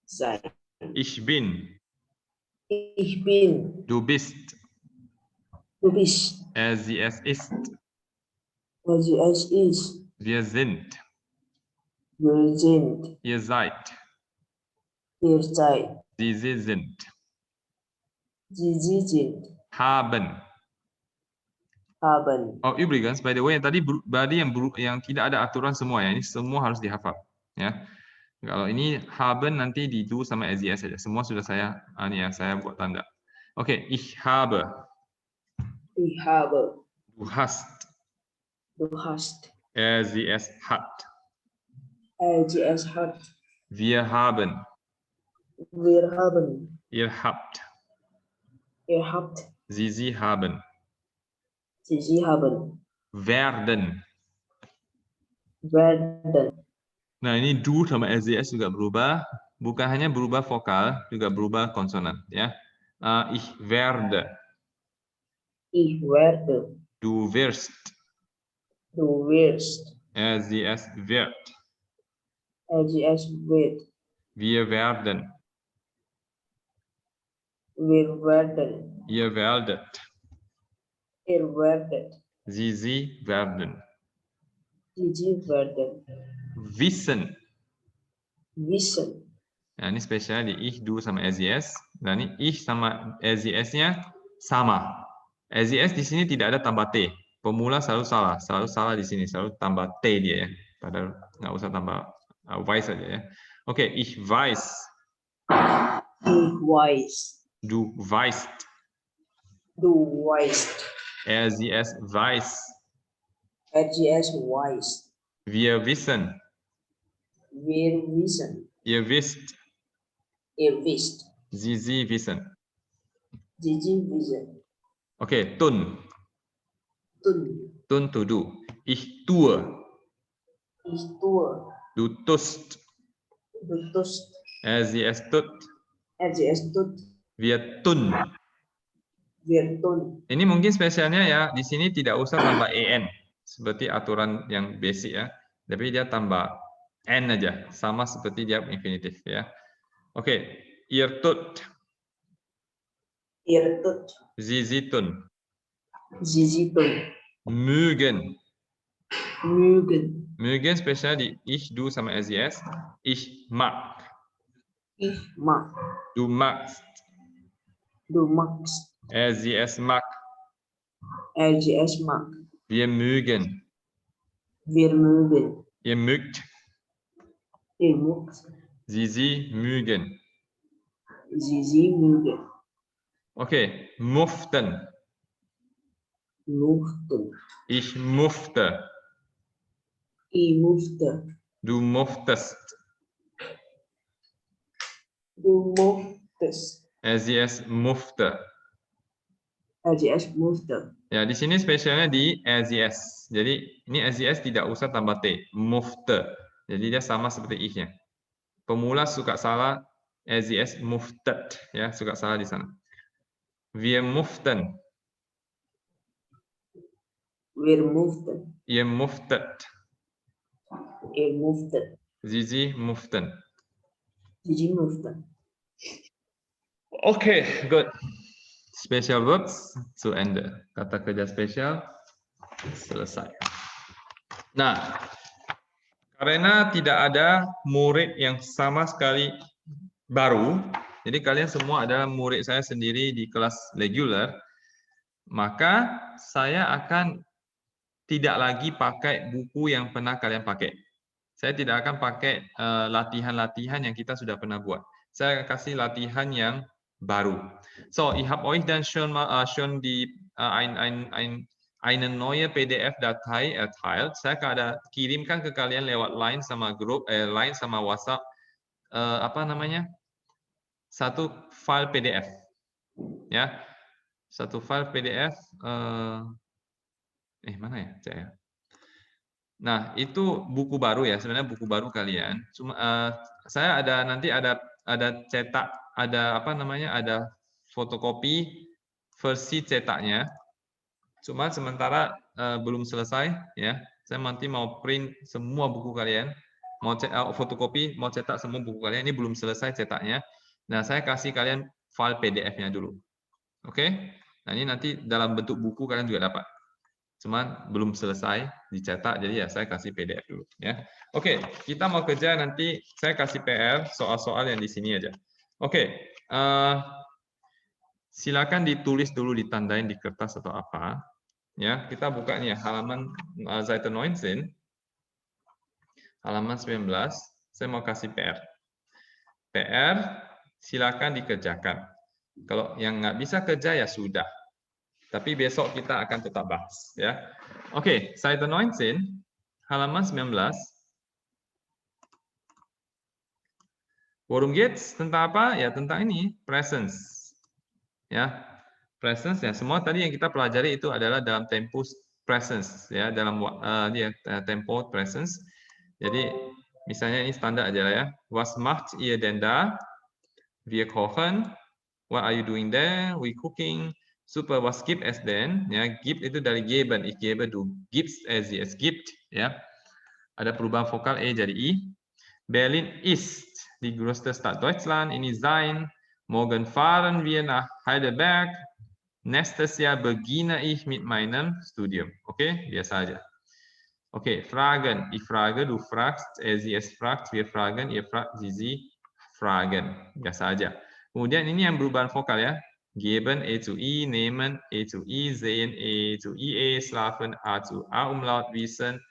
Sein. Ich bin. Ich bin. Du bist. Du bist. Sie, es ist. RGS ist. Wir sind. Wir sind. Ihr seid. Ihr seid. Sie sind. Sie sind. Haben. Haben. Oh, übrigens, by the way, yang tadi yang tidak ada aturan semua ya, ini semua harus dihafal, ya. Kalau ini haben nanti di du sama SES saja. Semua sudah saya saya buat tanda. Oke, ich habe. Ich habe. Du hast. Du hast. SES hat. RGS hat. Wir haben. Wir haben. Ihr habt. Ihr habt. Sie haben. Sie haben. Werden. Werden. Nah, ini du sama SES juga berubah. Bukan hanya berubah vokal, juga berubah konsonan, ya. Ich werde. Ich werde. Du wirst. Du wirst. RCS wird. LGS wird. Wir werden. Wir werden. Ihr werdet. Ihr werdet. Sie werden. Sie werden. Wissen. Wissen. Ya, ini spesial di ich, du sama RCS. Dan ini ich sama RCS-nya sama. RCS di sini tidak ada tambah T. Pemula selalu salah di sini, selalu tambah T dia ya. Padahal nggak usah tambah weiß saja ya. Oke, ich weiß. Ich weiß. Du weißt. Du weißt. RCS weiß. LGS weiß. Wir wissen. Wir wissen. Ihr wisst. Ihr wisst. Sie wissen. Sie wissen. Oke, tun. Tun. Tun to do. Ich tue. Ich tue. Du tust. Du tust. RCS tut. LGS tut. Wir tun. Wir tun. Ini mungkin spesialnya ya, di sini tidak usah tambah en seperti aturan yang basic ya, tapi dia tambah n aja, sama seperti dia infinitif ya. Oke, ihr tut. Ihr tut. Sie tun. Sie tun. Mögen. Mögen. Mögen spesial di ich, du sama RCS. Ich mag. Ich mag. Du magst. Du magst. RCS mag. LGS mag. Wir mögen. Wir mögen. Ihr mögt. Ihr mögt. Sie mögen. Sie mögen. Oke, mochten. Mochten. Ich mochte. Ich mochte. Du mochtest. Du mochtest. RCS mochte. LGS mochte. Ya, di sini spesialnya di RCS. Jadi ini RCS tidak usah tambah T. Mochte. Jadi dia sama seperti ich-nya. Pemula suka salah, RCS mochtet. Ya, suka salah di sana. Wir mochten. Wir mochten. Ihr mochtet. Ihr mochtet. Sie mochten. Sie mochten. Oke, good. Special verbs zu Ende. Kata kerja spesial selesai. Nah, karena tidak ada murid yang sama sekali baru, jadi kalian semua adalah murid saya sendiri di kelas regular, maka saya akan tidak lagi pakai buku yang pernah kalian pakai. Saya tidak akan pakai latihan-latihan yang kita sudah pernah buat. Saya akan kasih latihan yang baru. So, ich habe euch dann schon die eine neue PDF-Datei erteilt. Saya akan kirimkan ke kalian lewat Line sama grup, Line sama WhatsApp, apa namanya? Satu file PDF, ya, satu file PDF. Mana ya, Cak ya? Nah, itu buku baru ya, sebenarnya buku baru kalian. Cuma saya nanti ada cetak, ada apa namanya, ada fotokopi versi cetaknya. Cuma sementara belum selesai ya. Saya nanti mau print semua buku kalian, mau fotokopi, mau cetak semua buku kalian. Ini belum selesai cetaknya. Nah, saya kasih kalian file PDF-nya dulu. Oke? Nah, ini nanti dalam bentuk buku kalian juga dapat. Cuman belum selesai dicetak, jadi ya saya kasih PDF dulu ya. Oke, kita mau kerja nanti saya kasih PR soal-soal yang di sini aja. Oke, silakan ditulis dulu, ditandain di kertas atau apa. Ya, kita buka nih ya, halaman Seite 19, halaman 19. Saya mau kasih PR. PR silakan dikerjakan. Kalau yang nggak bisa kerja ya sudah. Tapi besok kita akan tetap bahas ya. Oke, Seite 19, halaman 19. Worum geht's? Tentang apa? Ya tentang ini, presence. Ya, presence ya. Semua tadi yang kita pelajari itu adalah dalam tempus presence ya, dalam tempo presence. Jadi misalnya ini standar aja lah ya. Was macht ihr denn da? Wir kochen. What are you doing there? We cooking. Super was gibt es denn? Ya, gibt itu dari geben. Ich gebe, du gibst, es gibt. Ya, ada perubahan vokal e jadi i. Berlin ist die größte Stadt Deutschland. Ini sein. Morgen fahren wir nach Heidelberg. Nächstes Jahr beginne ich mit meinem Studium. Oke, biasa aja. Oke, fragen. Ich frage, du fragst, es fragt, wir fragen, ihr fragt, sie fragen. Biasa aja. Kemudian ini yang perubahan vokal ya. Geben, E zu I, nehmen, E zu I, sehen, E zu IE, schlafen, A zu A umlaut, wissen.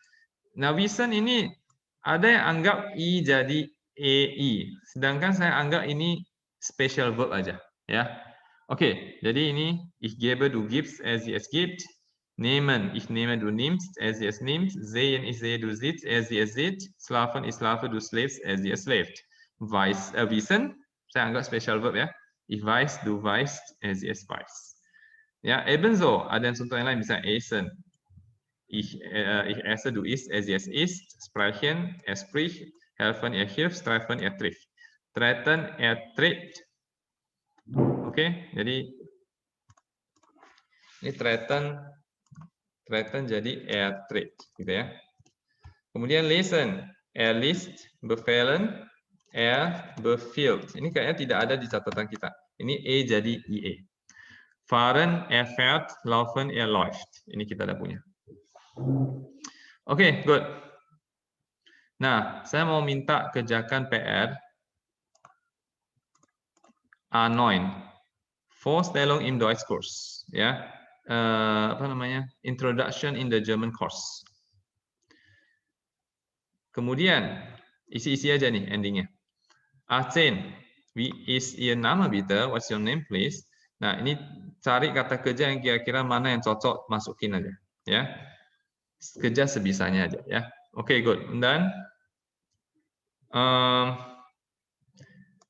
Nah, wissen ini ada yang anggap I jadi EI. Sedangkan saya anggap ini special verb aja. Ya. Oke, jadi ini ich gebe, du gibst, es gibt. Nehmen, ich nehme, du nimmst, es nimmt. Sehen, ich sehe, du siehst, es sieht. Schlafen, ich schlafe, du schläfst, es schläft. Wissen, saya anggap special verb ya. Ich weiß, du weißt, es weiß. Ya, ebenso ada yang contoh yang lain misalnya essen. Ich esse, du isst, es isst. Sprechen, spricht. Helfen, hilft. Treffen, trifft. Treten, tritt. Oke, jadi ini treten jadi tritt, gitu ya. Kemudian lesen, liest, befehlen, befiehlt. Ini kayaknya tidak ada di catatan kita. Ini E jadi IE. Fahren, fährt, laufen, läuft. Ini kita ada punya. Oke, good. Nah, saya mau minta kerjakan PR A9. Vorstellung im Deutschkurs. Ya, apa namanya? Introduction in the German course. Kemudian isi-isi aja nih endingnya. A10, wie ist Ihr Name bitte? What's your name please? Nah, ini cari kata kerja yang kira-kira mana yang cocok, masukin aja, ya. Kerja sebisanya aja, ya. Oke, good. Dan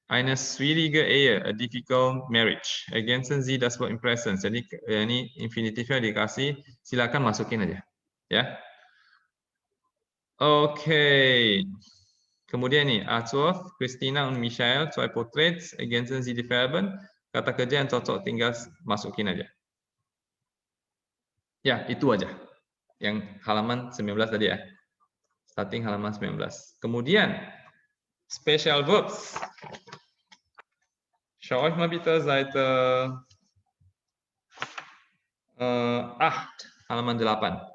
eine schwierige Ehe, a difficult marriage. Ergänzen Sie das Wort impression. Jadi ini infinitifnya dikasih, silakan masukin aja, ya. Oke. Kemudian nih, Arthur, Christina, und Michael, zwei Portraits, ergänzen Sie die Verben. Kata kerja yang cocok tinggal masukin aja. Ya, itu aja. Yang halaman 19 tadi ya. Starting halaman 19. Kemudian, special verbs. Schau euch mal bitte Seite 8, halaman 8.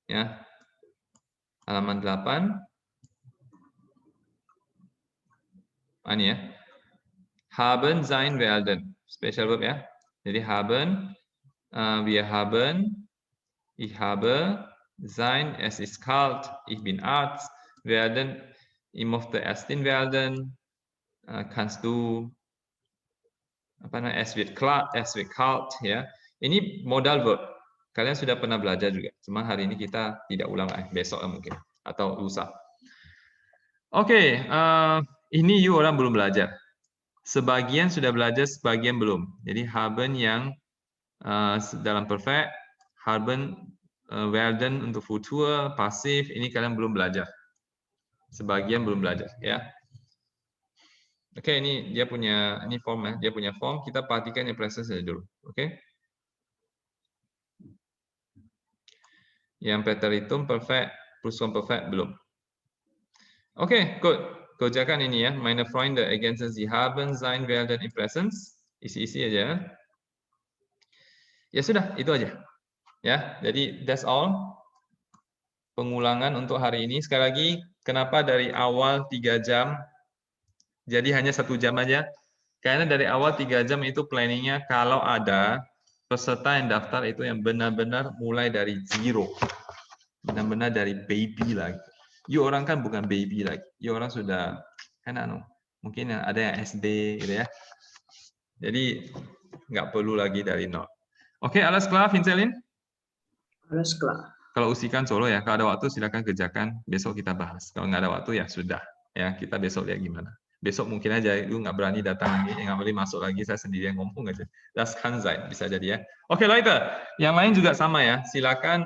Ya. Halaman 8. Ini ya. Haben, sein, werden. Special verb ya. Jadi haben, wir haben, ich habe, sein, es ist kalt, ich bin Arzt, werden, ich möchte Ärztin werden, kannst du, apa namanya, es wird kalt, ya. Ini modal verb. Kalian sudah pernah belajar juga. Cuma hari ini kita tidak ulang, besok mungkin atau lusa. Oke, ini you orang belum belajar. Sebagian sudah belajar, sebagian belum. Jadi haben yang dalam perfect, haben, werden untuk futur, pasif, ini kalian belum belajar. Sebagian belum belajar, ya. Oke, ini dia punya form ya. Dia punya form. Kita perhatikan yang present saja dulu. Oke. Yang preteritum perfect, plusquamperfect belum. Oke, good. Kerjakan ini ya. Meine Freunde ergänzen Sie haben, sein, werden in presence. Isi-isi aja. Ya sudah, itu aja. Ya, jadi that's all. Pengulangan untuk hari ini. Sekali lagi, kenapa dari awal 3 jam, jadi hanya 1 jam aja? Karena dari awal 3 jam itu planningnya kalau ada peserta yang daftar itu yang benar-benar mulai dari zero. Benar-benar dari baby lagi. You orang kan bukan baby lagi. You orang sudah, kan mungkin ada yang SD gitu ya. Jadi nggak perlu lagi dari nol. Oke, alles klar, Vincelin? Alles klar. Kalau usikan solo ya, kalau ada waktu silakan kerjakan, besok kita bahas. Kalau nggak ada waktu ya sudah, ya kita besok lihat gimana. Besok mungkin aja lu nggak berani datang lagi, nggak boleh masuk lagi, saya sendiri yang ngomong aja. Das kann sein, bisa jadi ya. Oke, Leute, yang lain juga sama ya. Silakan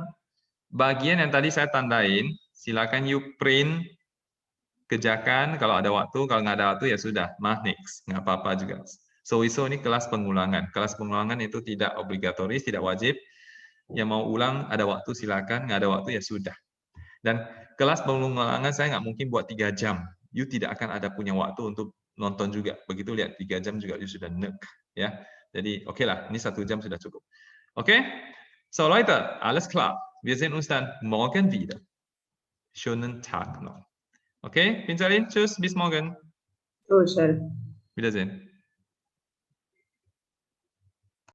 bagian yang tadi saya tandain, silakan you print, kerjakan kalau ada waktu, kalau nggak ada waktu ya sudah, mah next, nggak apa-apa juga. Sowieso ini kelas pengulangan. Kelas pengulangan itu tidak obligatoris, tidak wajib. Yang mau ulang ada waktu silakan, nggak ada waktu ya sudah. Dan kelas pengulangan saya nggak mungkin buat 3 jam. You tidak akan ada punya waktu untuk nonton juga. Begitu lihat 3 jam juga you sudah nek, ya. Jadi oke lah, ini 1 jam sudah cukup. Oke? So Leute, alles klar. Wir sehen uns dann morgen wieder. Schönen Tag noch. Okay, Pinsalin, tschüss, bis morgen. Oh, sir. Wiedersehen.